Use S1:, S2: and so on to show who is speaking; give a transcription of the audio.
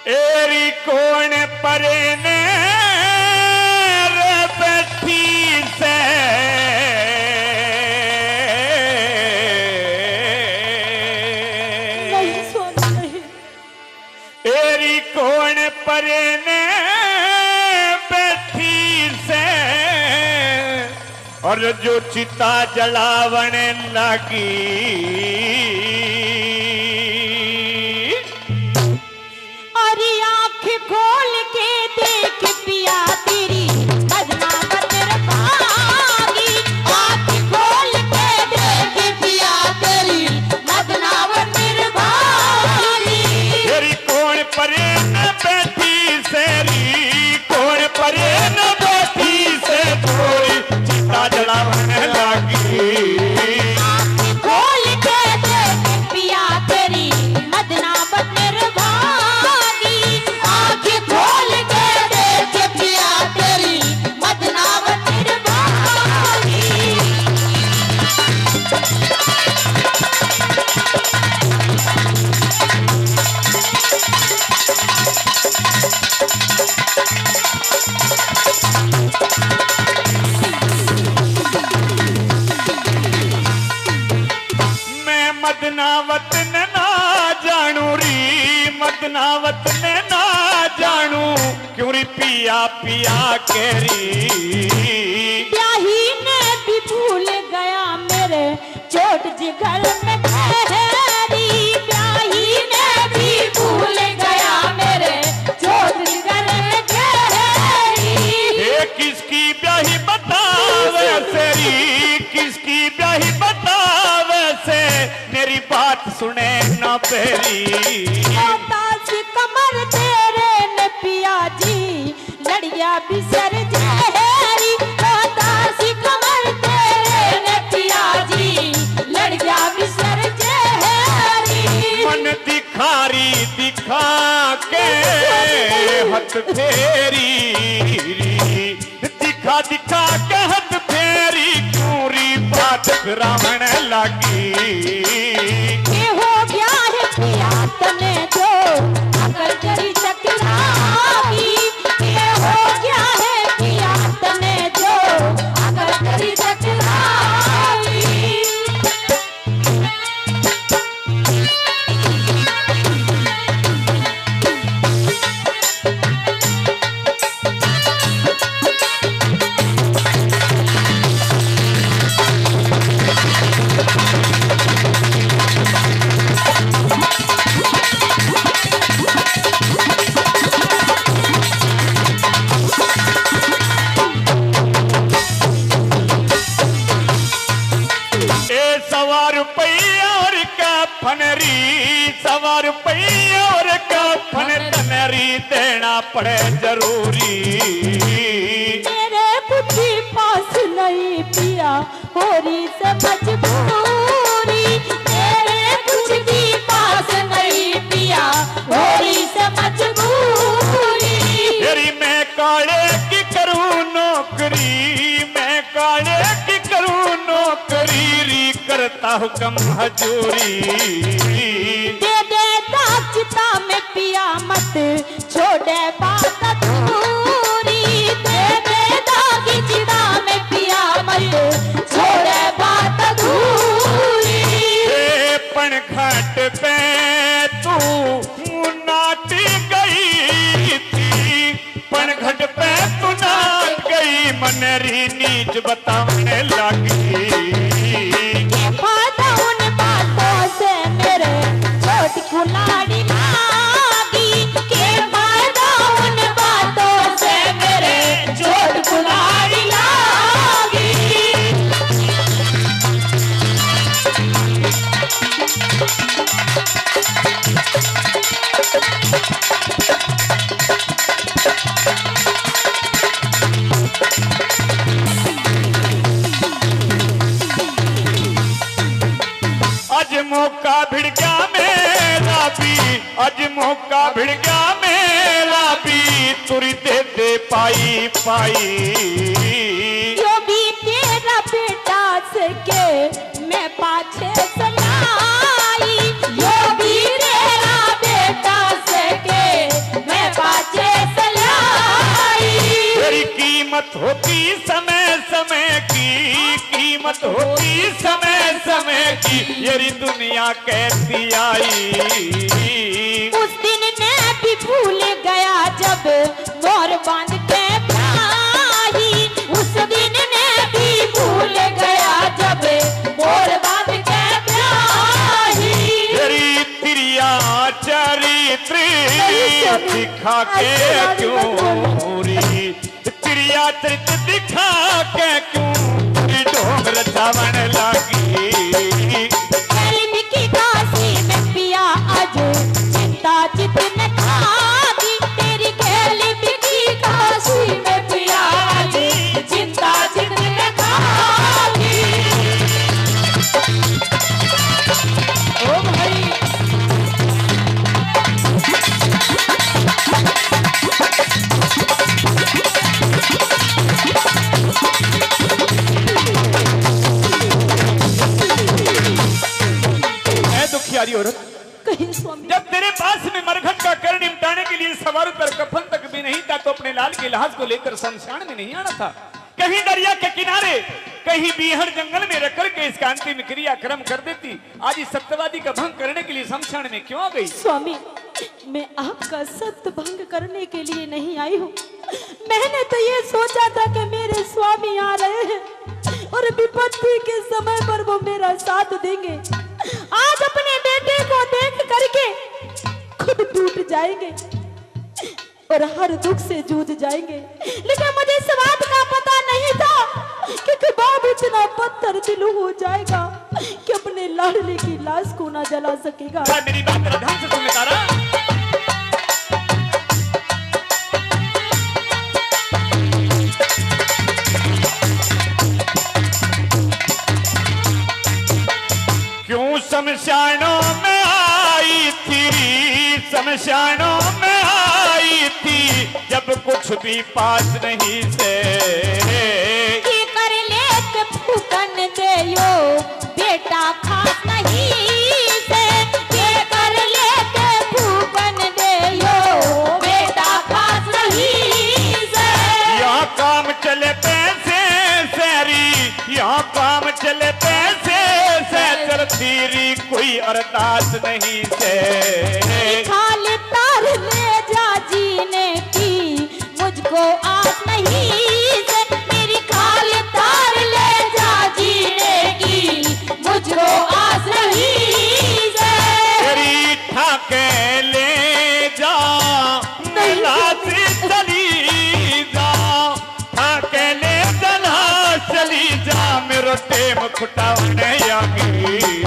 S1: एरी कौन परे ने रे बैठी से
S2: नहीं सोना नहीं।
S1: एरी कौन परे ने बैठी से और जो चिता जलावने लगी
S2: खोल के देख पिया तेरी बदनामत भागी। आँख खोल के देख पिया तेरी बदनामत भागी।
S1: तेरी कौन परे न बैठी सेरी कौन परे न बैठी से थोड़ी चिता जलावने लगी।
S2: खोल के देख पिया तेरी बदनामत
S1: मदनावत ने ना जानू री मदनावत ने ना जानू क्यों री पिया पिया केरी
S2: ब्याही ने भी भूल गया मेरे चोट जिगर में ठहरी। ब्याही ने भी भूल गया मेरे चोट जिगर में ठहरी।
S1: ये किसकी ब्याही बतावे सेरी किसकी ब्याही बतावे से मेरी बात सुने ना पेरी।
S2: कमर तेरे ने पिया जी लड़िया बिसर जहरी। कमर तेरे ने पिया जी लड़िया बिसर जहरी।
S1: मन दिखारी दिखा के हथ फेरी दिखा दिखा के हथ फेरी पूरी बात फिरावण लगी।
S2: हो गया है पिया तने जो अगर तेरी चकरावी। हो गया है पिया तने जो अगर तेरी चकरावी।
S1: सवा रुपया और कफन तनरी देना पड़े जरूरी।
S2: मेरे बुद्धि पास नहीं पिया होरी से मजबूरी। मेरे बुद्धि पास नहीं पिया होरी से मजबूरी।
S1: तेरी मैं काले की करूं नौकरी मैं काले की करूं नौकरी री करता हुक्म हजूरी।
S2: दे देता चिता में पिया मत छोड़े बात अधूरी। दे देता की चिता में पिया मत छोड़े बात अधूरी।
S1: पण घाट पे तू नाट गई थी पण घट पे तू नाट गई मनरी नीच बताने लगी।
S2: फायदा उन बातों से मेरे छोट कुलाड़ी लागी। के फायदा उन बातों से मेरे छोट कुलाड़ी लागी।
S1: आज मौका भिड़ गया मेरा भी आज मौका भिड़ गया मेरा भी तुरी दे दे पाई पाई।
S2: जो भी तेरा बेटा सके मैं पाछे सलाई। जो भी तेरा बेटा सके
S1: कीमत होती समय समय की, कीमत होती समय समय की, ये दुनिया कैसी आई।
S2: उस दिन मैं भी भूल गया जब मोर बांध के प्याही, उस दिन मैं भी भूल गया जब मोर बांध के प्याही।
S1: तिरिया चरित्र दिखा के क्यों री, तिरिया चरित्र दिखा के क्यों ढोंग रचावन लगी।
S2: की काशी में पिया आज चिंता चित न खागी, तेरी खेली की काशी में पिया आज चिंता चित न खागी। ओ भाई
S1: दुखियारी औरत,
S2: कहीं स्वामी
S1: जब तेरे पास में मरघट का कर निपटाने के लिए सवार पर कफन तक भी नहीं था, तो अपने लाल के लाश को लेकर शमशान में नहीं आना था। कहीं दरिया के किनारे, कहीं बीहड़ जंगल में रख करके इसका अंतिम क्रिया क्रम कर देती। आज इस सत्यवादी का भंग करने के लिए शमशान में क्यों आ गई?
S2: स्वामी, मैं आपका सत्य भंग करने के लिए नहीं आई हूँ। मैंने तो ये सोचा था कि मेरे स्वामी आ रहे हैं और विपत्ति के समय पर वो मेरा साथ देंगे। आज अपने बेटे को देख करके खुद टूट जाएंगे और हर दुख से जूझ जाएंगे। लेकिन मुझे इस बात का पता नहीं था कि बाप इतना पत्थर दिल हो जाएगा कि अपने लाडले की लाश को ना जला सकेगा।
S1: मेरी बात ध्यान से सुन ले तारा। क्यों शमशानों में आई थी, शमशानों में आई थी, जब कुछ भी पास नहीं से।
S2: ये कर ले के फूकन दे यो बेटा खास नहीं से, ये कर ले के फूकन दे यो बेटा खास नहीं से।
S1: यहाँ काम चले पैसे सैरी, यहाँ काम चले पैसे से, तेरी कोई अरदास नहीं से।
S2: खाली तार ले जा जीने की मुझको आस नहीं से, मेरी खाली तार ले जा जीने की मुझको आस नहीं से।
S1: तेरी ठाके ले जा लाश चली जा, ठाके ले जा लाश चली जा, मेरो टेम खुटावने आगी।